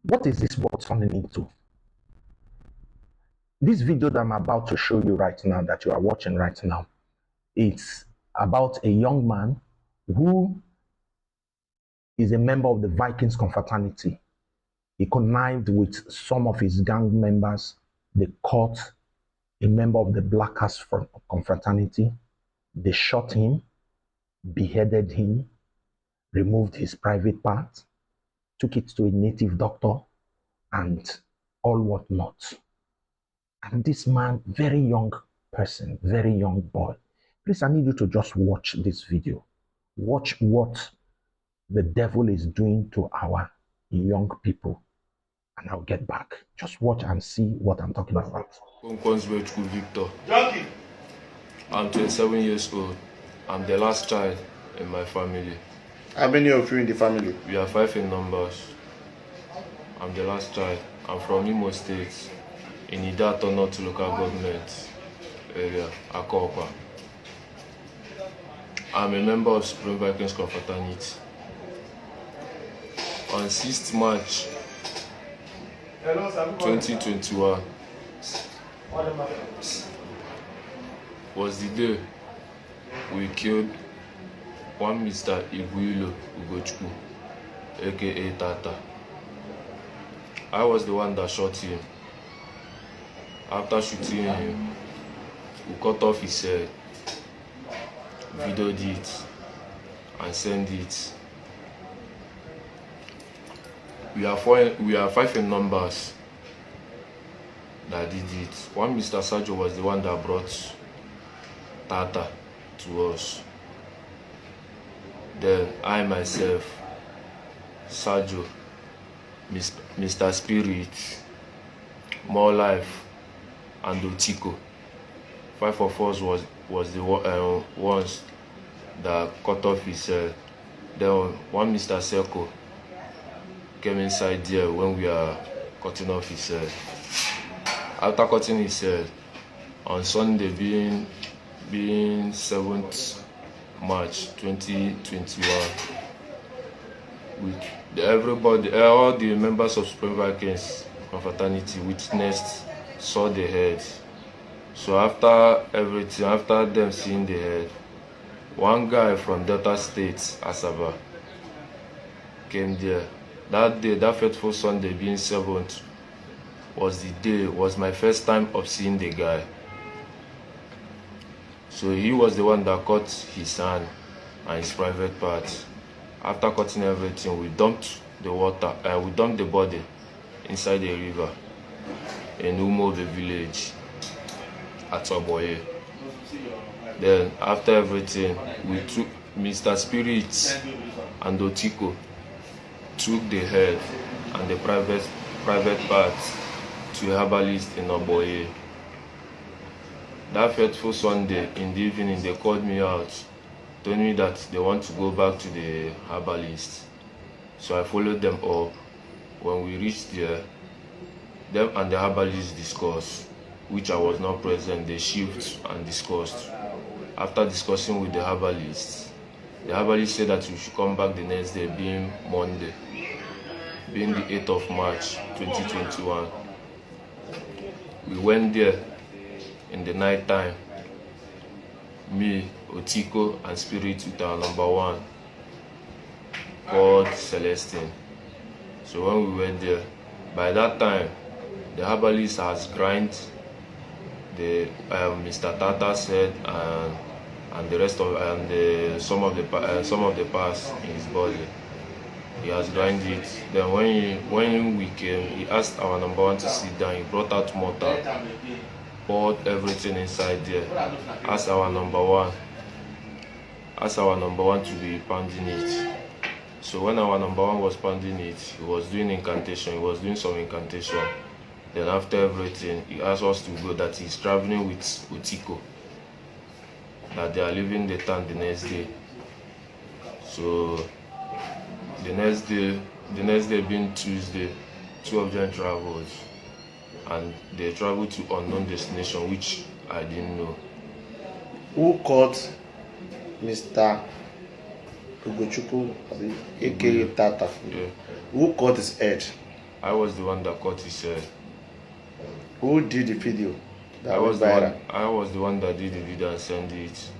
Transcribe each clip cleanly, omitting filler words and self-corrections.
What is this world turning into? This video that I'm about to show you right now, that you are watching right now, it's about a young man who is a member of the Vikings confraternity. He connived with some of his gang members. They caught a member of the Blackers confraternity. They shot him, beheaded him, removed his private part, took it to a native doctor, and all whatnot. And this man, very young person, very young boy. Please, I need you to just watch this video. Watch what the devil is doing to our young people. And I'll get back. Just watch and see what I'm talking about. Victor. I'm 27 years old. I'm the last child in my family. How many of you in the family? We are 5 in numbers. I'm the last child. I'm from Imo State, in Idato North local government area, Akopa. I'm a member of Supreme Vikings confraternity. On 6th March 2021 was the day we killed one Mr. Iguilo Ugochukwu, aka Tata. I was the one that shot him. After shooting him, we cut off his head, videoed it, and sent it. We are 5 in numbers that did it. One Mr. Sajo was the one that brought Tata to us. Then I myself, Sajo, Mr. Spirit, More Life, and Otiko. 5 of us was the ones that cut off his head. Then one Mr. Seko came inside there when we are cutting off his head. After cutting his head, on Sunday being 7th March 2021, all the members of Supreme Vikings confraternity witnessed, saw the head. So after them seeing the head, one guy from Delta State, Asaba, came there. That day, that fateful Sunday being 7th, was my first time of seeing the guy. So he was the one that cut his hand and his private part. After cutting everything, we dumped the body inside the river in Umobe village at Oboye. Then after everything, we took Mr. Spirit and Otiko, took the head and the private part to a herbalist in Oboye. That fateful Sunday in the evening, they called me out, told me that they want to go back to the herbalist. So I followed them up. When we reached there, them and the herbalist discussed, which I was not present. They shift and discussed. After discussing with the herbalist said that we should come back the next day, being Monday, being the 8th of March 2021. We went there in the night time, me, Otiko, and Spirit with our number 1, called Celestine. So when we went there, by that time, the herbalist has grind the Mr. Tata's head and the rest of some of the parts in his body. He has grind it. Then when we came, he asked our number 1 to sit down. He brought out mortar, poured everything inside there. Asked our number one to be pounding it. So when our number 1 was pounding it, he was doing incantation. He was doing some incantation. Then after everything, he asked us to go, that he's traveling with Otiko, that they are leaving the town the next day. So the next day being Tuesday, 2 of them traveled, and they traveled to unknown destination, which I didn't know. Who caught Mr. Ugochukwu, aka Tata? Yeah. Who caught his head? I was the one that caught his head. Who did the video that I went was the viral? one. I was the one that did the video and sent it.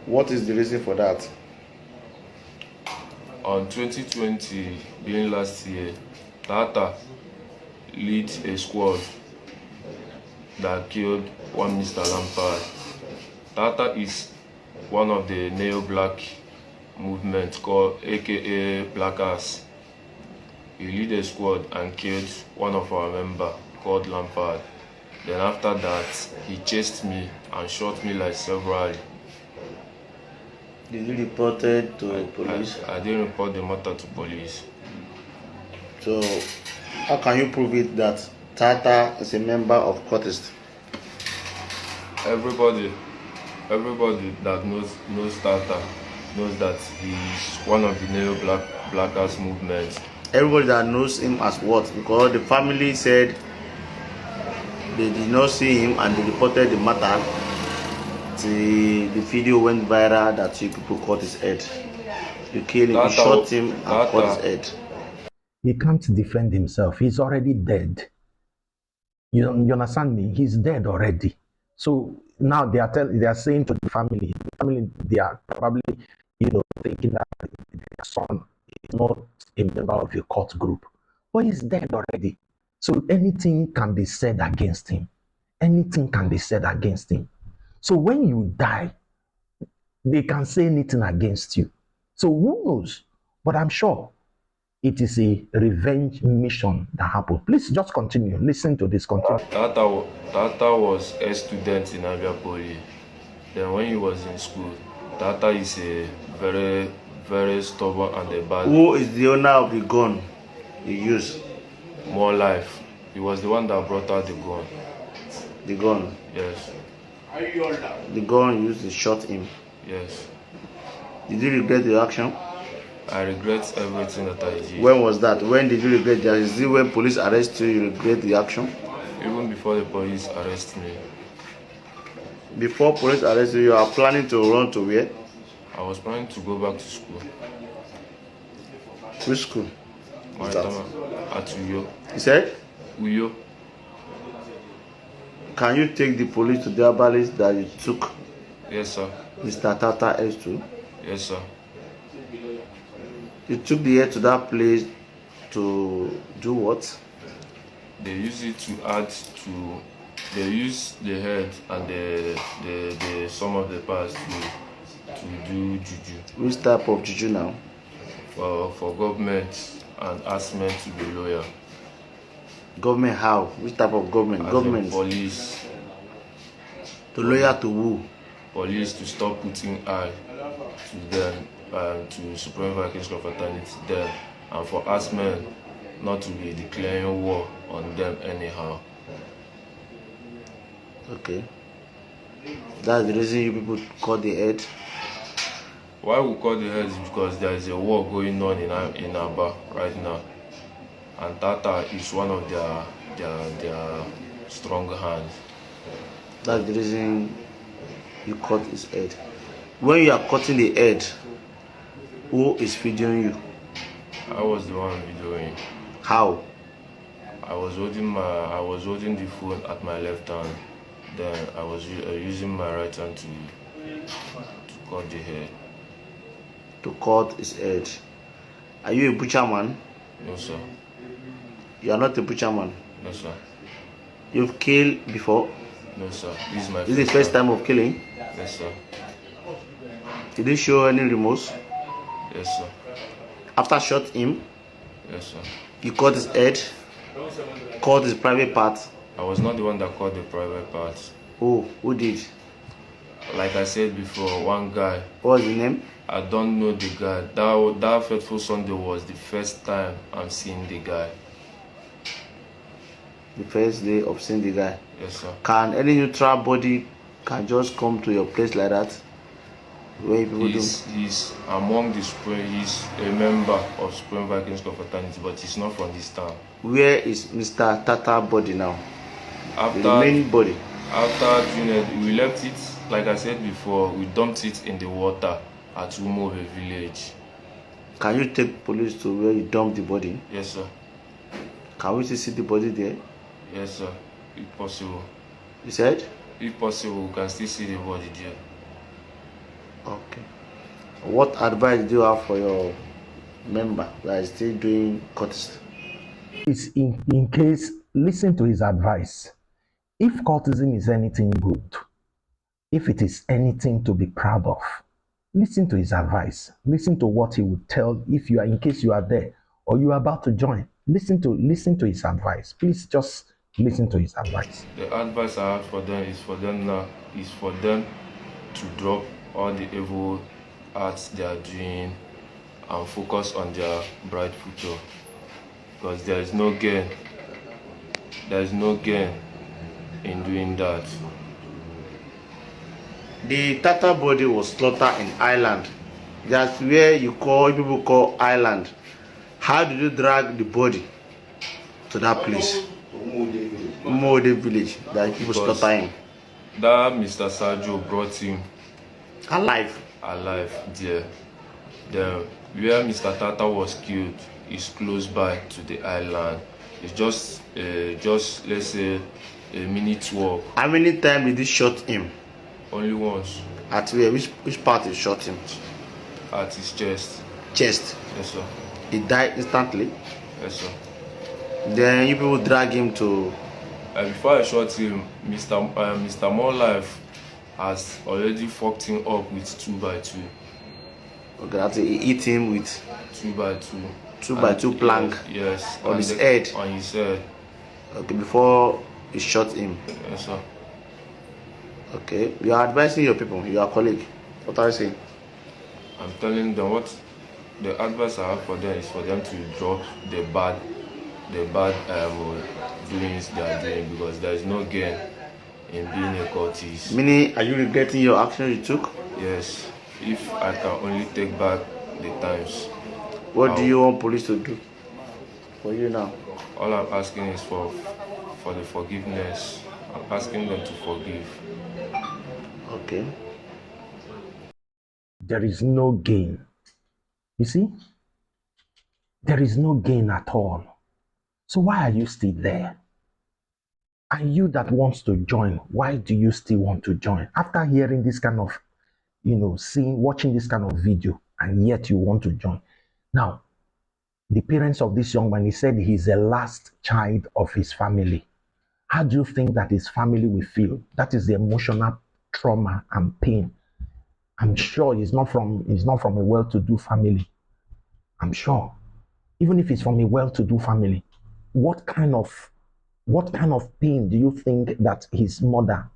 What is the reason for that? On 2020, being last year, Tata lead a squad that killed one Mr. Lampard. Tata is one of the neo-black movement called aka Blackers. He lead a squad and killed one of our member called Lampard. Then after that, he chased me and shot me like severally. Did you report it to police? I didn't report the matter to police. So, how can you prove it that Tata is a member of cultist? Everybody that knows Tata knows that he's one of the neo-blackers movement. Everybody that knows him as what? Because the family said they did not see him and they reported the matter. The video went viral that you people cut his head. You killed him, you shot him and cut his head. He can't defend himself. He's already dead. You understand me? He's dead already. So now they are saying to the family, they are probably, thinking that their son is not a member of a cult group. But he's dead already. So anything can be said against him. Anything can be said against him. So when you die, they can say anything against you. So who knows? But I'm sure it is a revenge mission that happened. Please just continue. Listen to this. Continue. Tata was a student in Abia Poly. Then when he was in school, Tata is a very, very stubborn and a bad. Who is the owner of the gun he used? More life. He was the one that brought out the gun. The gun? Yes. The gun used to shot him? Yes. Did you regret the action? I regret everything that I did. When was that? When did you regret that? Is it when police arrest you, you regret the action? Even before the police arrest me. Before police arrest you, you are planning to run to where? I was planning to go back to school. Which school? At Uyo. He said? Uyo. Can you take the police to the herbalist that you took? Yes, sir. Mr. Tata S2? Yes, sir. You took the head to that place to do what? They use it to add to. They use the head and the some of the parts to do juju. Which type of juju now? For government and ask men to be loyal. Government how? Which type of government? As Government. Police. To loyal to who? Police to stop putting eye to them and to Supreme Vikings Confraternity them, and for us men not to be declaring war on them anyhow. Okay. That's the reason you people cut the head. Why we cut the head is because there is a war going on in Aba right now, and Tata is one of their strong hands. That's the reason you cut his head. When you are cutting the head, who is feeding you? I was the one videoing. How? I was holding the phone at my left hand. Then I was using my right hand to cut the hair. To cut his head. Are you a butcher man? No, sir. You are not a butcher man. No, sir. You've killed before? No, sir. This is the first time of killing? Yes, sir. Did you show any remorse? Yes, sir. After shot him? Yes, sir. You cut his head? Cut his private part? I was not the one that cut the private part. Who did? Like I said before, one guy. What was the name? I don't know the guy. That fateful Sunday was the first time I'm seeing the guy. The first day of seeing the guy? Yes, sir. Can any neutral body can just come to your place like that? Where people he's among the Supreme. He's a member of Supreme Vikings Confraternity, but he's not from this town. Where is Mr. Tata body now? After the main body. After June, we left it. Like I said before, we dumped it in the water at Umove village. Can you take police to where you dump the body? Yes, sir. Can we still see the body there? Yes, sir. If possible. You said? If possible, we can still see the body there. Okay. What advice do you have for your member that is still doing courtesy? Is in case, listen to his advice. If cultism is anything good, if it is anything to be proud of, listen to his advice. Listen to what he would tell if you are, in case you are there or you are about to join. Listen to his advice. Please just listen to his advice. The advice I have for them is for them to drop all the evil acts they are doing and focus on their bright future. Because there is no gain. There is no gain in doing that. The Tata body was slaughtered in Ireland. That's where people call Ireland. How did you drag the body to that place? Mode village that people slaughter him. That Mr. Sergio brought him Alive there. Then where Mr. Tata was killed is close by to the island. It's just let's say a minute walk. How many times did he shot him? Only once. At where? Which part he shot him? At his chest. Chest. Yes, sir. He died instantly. Yes, sir. Then you people drag him to. Before I shot him, Mr. More Life has already fucked him up with 2x2. Okay, that's it. He hit him with 2x2. 2x2 plank. Yes. On his head. On his head. Okay, before he shot him. Yes, sir. Okay, you are advising your people, your colleague. What are you saying? I'm telling them what the advice I have for them is for them to drop the bad doings they are doing, because there is no gain in being a cultist. Meaning, are you regretting your action you took? Yes, if I can only take back the times. What do you want police to do for you now? All I'm asking is for the forgiveness. I'm asking them to forgive. Okay. There is no gain. You see? There is no gain at all. So why are you still there? And you that wants to join, why do you still want to join? After hearing this kind of, watching this kind of video, and yet you want to join. Now, the parents of this young man, he said he's the last child of his family. How do you think that his family will feel? That is the emotional trauma and pain. I'm sure he's not from a well-to-do family. I'm sure. Even if he's from a well-to-do family, what kind of pain do you think that his mother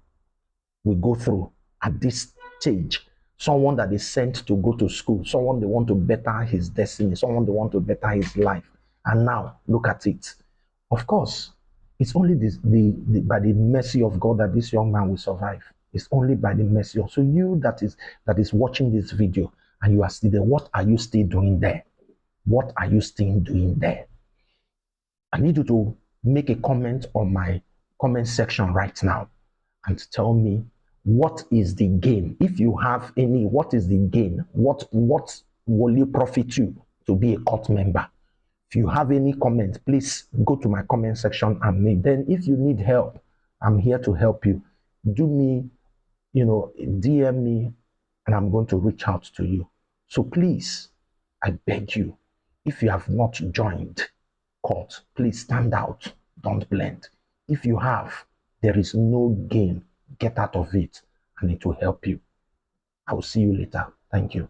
will go through at this stage? Someone that is sent to go to school, someone they want to better his destiny, someone they want to better his life. And now, look at it. Of course, it's only by the mercy of God that this young man will survive. It's only by the mercy of. So you that is watching this video and you are still there, what are you still doing there? What are you still doing there? I need you to make a comment on my comment section right now and tell me, what is the gain? If you have any, what is the gain? What will you profit you to be a court member? If you have any comment, please go to my comment section and me. Then if you need help, I'm here to help you. Do me, DM me and I'm going to reach out to you. So please, I beg you, if you have not joined court, please stand out, don't blend. If you have, there is no gain. Get out of it and it will help you. I will see you later. Thank you.